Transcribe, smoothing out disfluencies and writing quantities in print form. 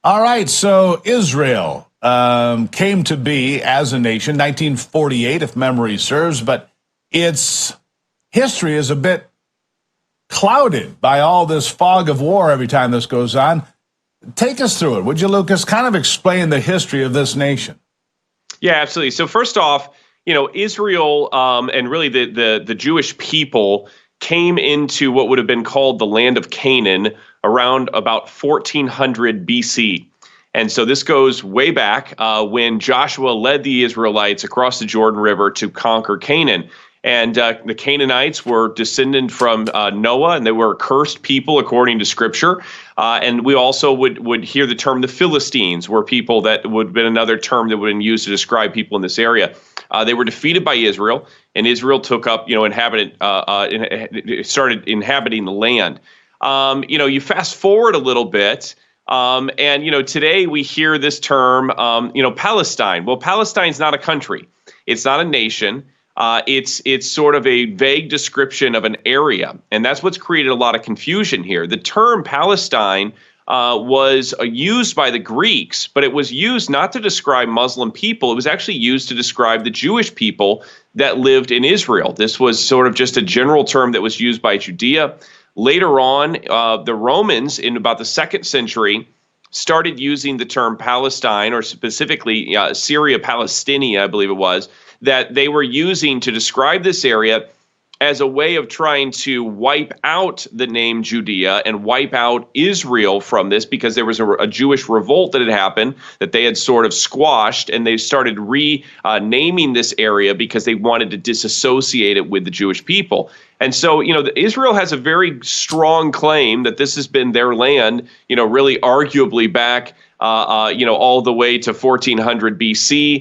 All right, so Israel came to be as a nation 1948, if memory serves, but its history is a bit clouded by all this fog of war every time this goes on. Take us through it, would you, Lucas? Kind of explain the history of this nation. Yeah, absolutely. So first off, Israel and really the Jewish people came into what would have been called the land of Canaan around about 1400 BC. And so this goes way back when Joshua led the Israelites across the Jordan River to conquer Canaan. And the Canaanites were descended from Noah, and they were a cursed people according to Scripture. And we also would hear the term the Philistines were people that would have been another term that would have been used to describe people in this area. They were defeated by Israel, and Israel took up, started inhabiting the land. You fast forward a little bit. Today we hear this term, Palestine. Well, Palestine's not a country. It's not a nation. It's sort of a vague description of an area, and that's what's created a lot of confusion here. The term Palestine was used by the Greeks, but it was used not to describe Muslim people. It was actually used to describe the Jewish people that lived in Israel. This was sort of just a general term that was used by Judea. Later on, the Romans in about the 2nd century started using the term Palestine, or specifically Syria Palestinia, I believe it was, that they were using to describe this area as a way of trying to wipe out the name Judea and wipe out Israel from this, because there was a Jewish revolt that had happened that they had sort of squashed, and they started renaming this area because they wanted to disassociate it with the Jewish people. And so, Israel has a very strong claim that this has been their land, really arguably back all the way to 1400 BC.